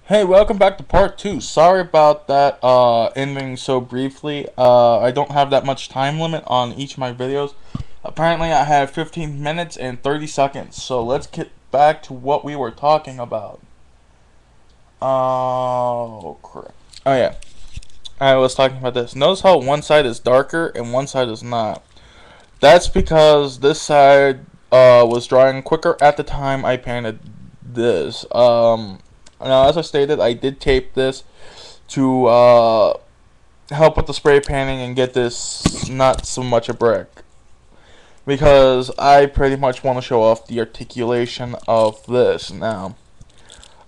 Hey, welcome back to part 2. Sorry about that ending so briefly. I don't have that much time limit on each of my videos. Apparently I have 15 minutes and 30 seconds. So let's get back to what we were talking about. Oh, crap. Oh, yeah. I was talking about this. Notice how one side is darker and one side is not. That's because this side was drying quicker at the time I painted this. Now, as I stated, I did tape this to help with the spray painting and get this not so much a brick. Because I pretty much want to show off the articulation of this now.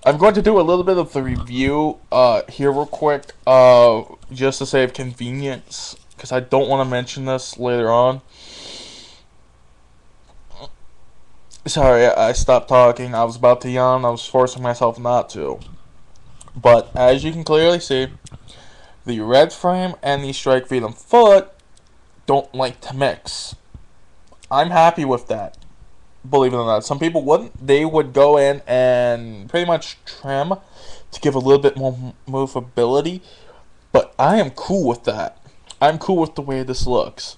I'm going to do a little bit of the review here real quick, just to save convenience, because I don't want to mention this later on. Sorry, I stopped talking. I was about to yawn. I was forcing myself not to. But as you can clearly see, the red frame and the strike freedom foot don't like to mix. I'm happy with that. Believe it or not. Some people wouldn't. They would go in and pretty much trim to give a little bit more movability. But I am cool with that. I'm cool with the way this looks.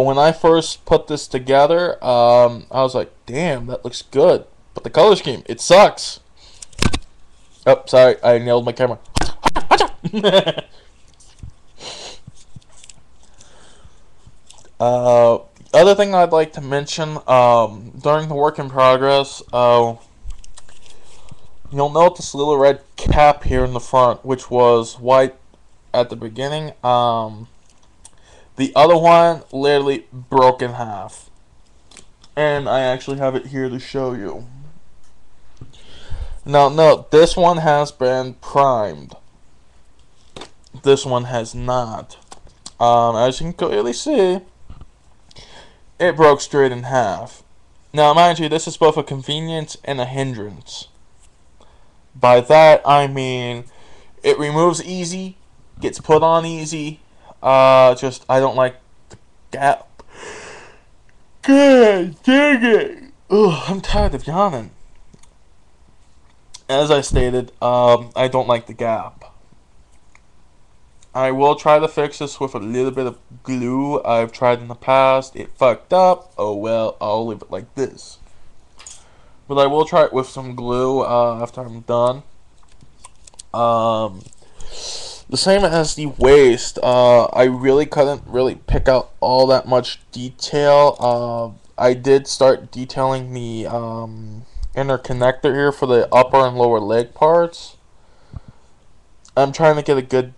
When I first put this together, I was like, damn, that looks good. But the color scheme, it sucks. Oh, sorry, I nailed my camera. Other thing I'd like to mention, during the work in progress, you'll note this little red cap here in the front, which was white at the beginning. The other one literally broke in half. And I actually have it here to show you. Now, note, this one has been primed. This one has not. As you can clearly see, it broke straight in half. Now, mind you, this is both a convenience and a hindrance. By that, I mean, it removes easy, gets put on easy. Just, I don't like the gap. God dang it. Ugh, I'm tired of yawning. As I stated, I don't like the gap. I will try to fix this with a little bit of glue. I've tried in the past. It fucked up. Oh well, I'll leave it like this. But I will try it with some glue after I'm done. The same as the waist. I really couldn't really pick out all that much detail. I did start detailing the inner connector here for the upper and lower leg parts. I'm trying to get a good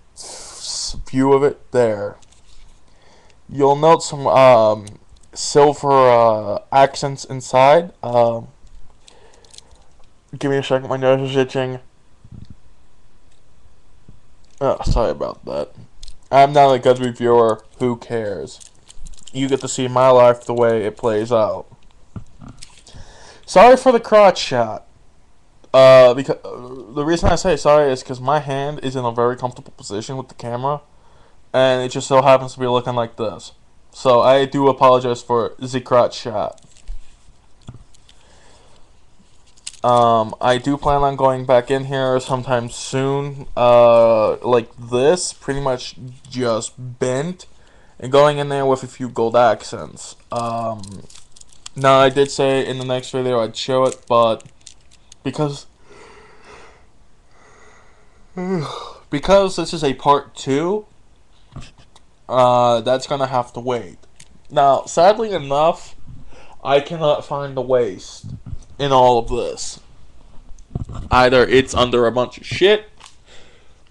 view of it there. You'll note some silver accents inside. Give me a second, my nose is itching. Oh, sorry about that. I'm not a good reviewer. Who cares? You get to see my life the way it plays out. Sorry for the crotch shot. Because the reason I say sorry is because my hand is in a very comfortable position with the camera, and it just so happens to be looking like this. So I do apologize for the crotch shot. I do plan on going back in here sometime soon, like this, pretty much just bent, and going in there with a few gold accents. Now I did say in the next video I'd show it, but because this is a part 2, that's gonna have to wait. Now, sadly enough, I cannot find the waist in all of this. Either it's under a bunch of shit,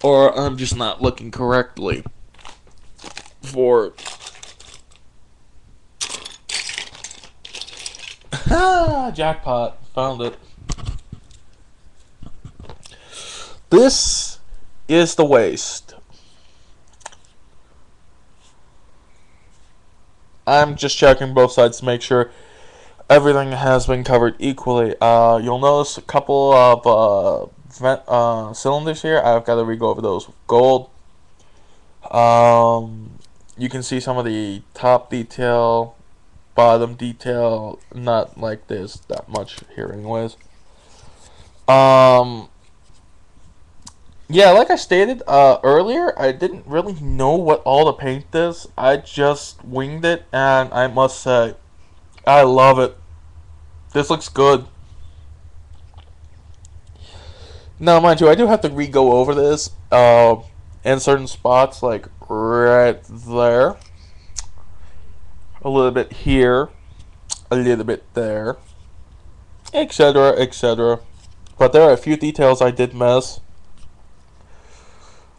or I'm just not looking correctly for it. Jackpot. Found it. This is the waist. I'm just checking both sides to make sure everything has been covered equally. You'll notice a couple of cylinders here. I've got to re-go over those with gold. You can see some of the top detail, bottom detail, not like this that much here anyways. Yeah, like I stated earlier, I didn't really know what all the paint is. I just winged it, and I must say, I love it. This looks good. Now, mind you, I do have to re-go over this in certain spots, like right there, a little bit here, a little bit there, etc., etc. But there are a few details I did miss,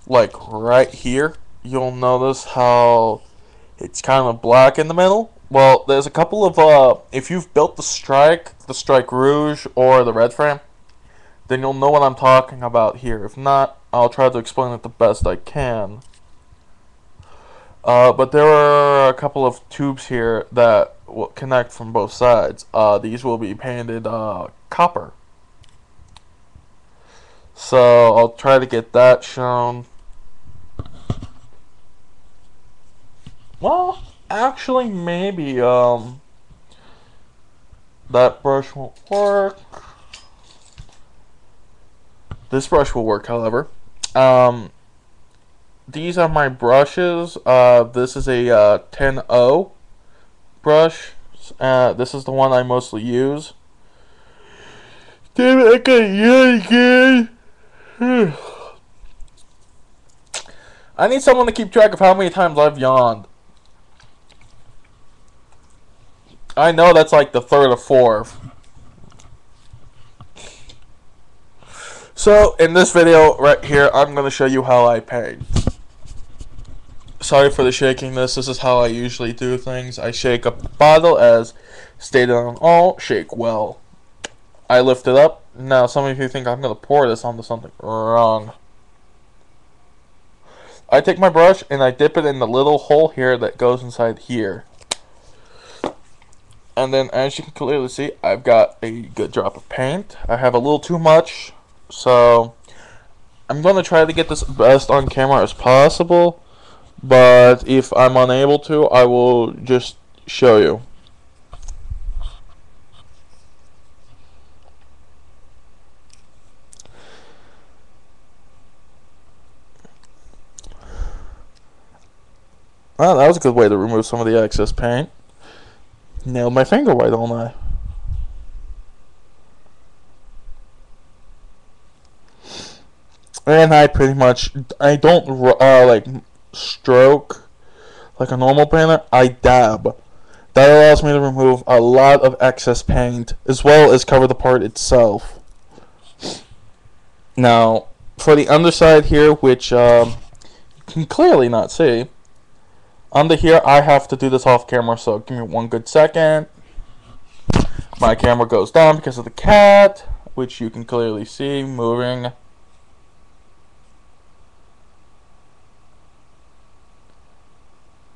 like right here. You'll notice how it's kind of black in the middle. Well, there's a couple of if you've built the Strike Rouge, or the red frame, then you'll know what I'm talking about here. If not, I'll try to explain it the best I can. But there are a couple of tubes here that will connect from both sides. These will be painted copper. So I'll try to get that shown. Well, actually, maybe that brush won't work. This brush will work, however. These are my brushes. This is a 10-0 brush. This is the one I mostly use. Damn it, I gotta yawn again. I need someone to keep track of how many times I've yawned. I know that's like the third or fourth. So, in this video right here, I'm going to show you how I paint. Sorry for the shakiness. This is how I usually do things. I shake up the bottle, as stated on all, shake well. I lift it up. Now, some of you think I'm going to pour this onto something. Wrong. I take my brush and I dip it in the little hole here that goes inside here. And then, as you can clearly see, I've got a good drop of paint. I have a little too much, so I'm going to try to get this best on camera as possible. But if I'm unable to, I will just show you. Well, that was a good way to remove some of the excess paint. Nailed my finger, why don't I? And I pretty much, I don't like stroke like a normal painter. I dab. That allows me to remove a lot of excess paint, as well as cover the part itself. Now, for the underside here, which you can clearly not see, under here I have to do this off camera, so give me one good second. My camera goes down because of the cat, which you can clearly see moving.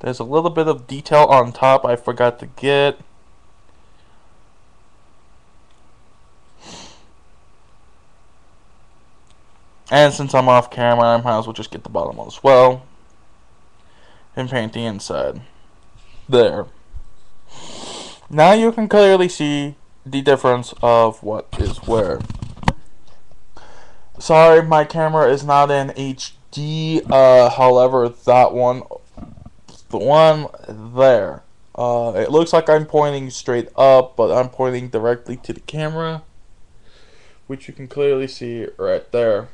There's a little bit of detail on top I forgot to get. And since I'm off camera, I might as well just get the bottom one as well. And paint the inside. There. Now you can clearly see the difference of what is where. Sorry, my camera is not in HD. However, that one, the one there, it looks like I'm pointing straight up, but I'm pointing directly to the camera, which you can clearly see right there.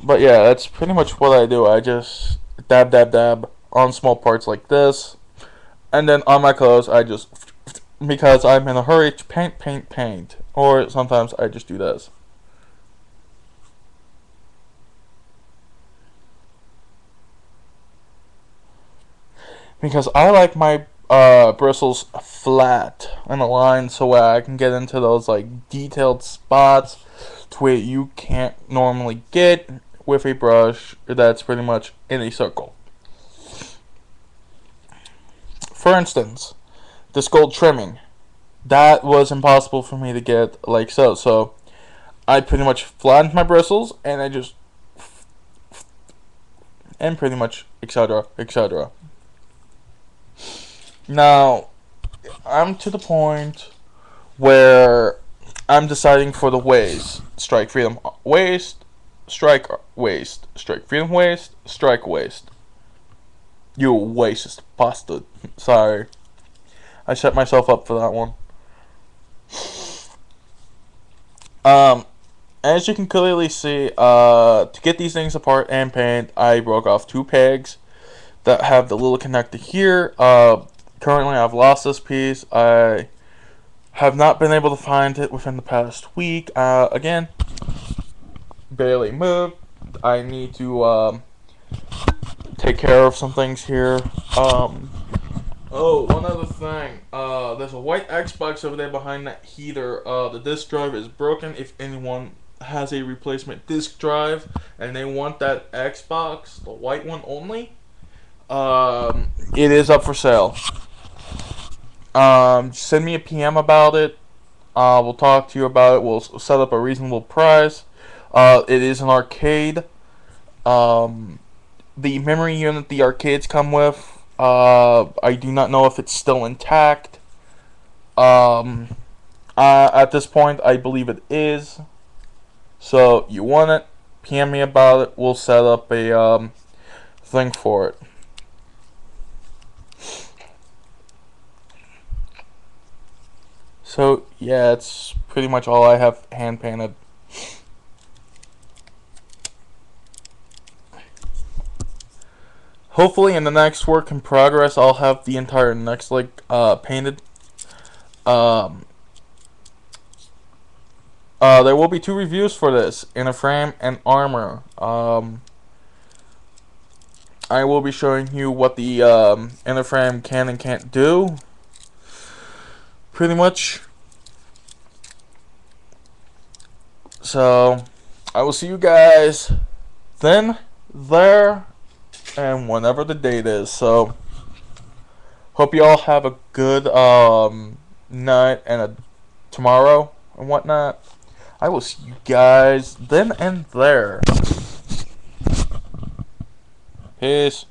But yeah, that's pretty much what I do. I just dab, dab, dab on small parts like this. And then on my clothes, I just, because I'm in a hurry to paint, paint, paint. Or sometimes I just do this. Because I like my bristles flat and aligned so I can get into those like detailed spots to where you can't normally get with a brush that's pretty much in a circle. For instance, this gold trimming, that was impossible for me to get like so. So I pretty much flattened my bristles and I just, and pretty much etc, etc. Now I'm to the point where I'm deciding for the waist. Strike freedom waist, strike waist, strike freedom waist, strike waist. You racist bastard. Sorry. I set myself up for that one. As you can clearly see, to get these things apart and paint, I broke off 2 pegs that have the little connector here. Currently, I've lost this piece. I have not been able to find it within the past week. Again, barely moved. I need to take care of some things here. Oh, one other thing. There's a white Xbox over there behind that heater. The disk drive is broken. If anyone has a replacement disk drive and they want that Xbox, the white one only, it is up for sale. Send me a PM about it. We'll talk to you about it. We'll set up a reasonable price. It is an arcade. The memory unit the arcades come with, I do not know if it's still intact. At this point, I believe it is. So, you want it, PM me about it. We'll set up a thing for it. So, yeah, it's pretty much all I have hand painted. Hopefully in the next work in progress, I'll have the entire next leg painted. There will be 2 reviews for this, inner frame and armor. I will be showing you what the inner frame can and can't do. Pretty much. So, I will see you guys then, there, and whenever the date is. So, hope you all have a good night and a tomorrow and whatnot. I will see you guys then and there. Peace.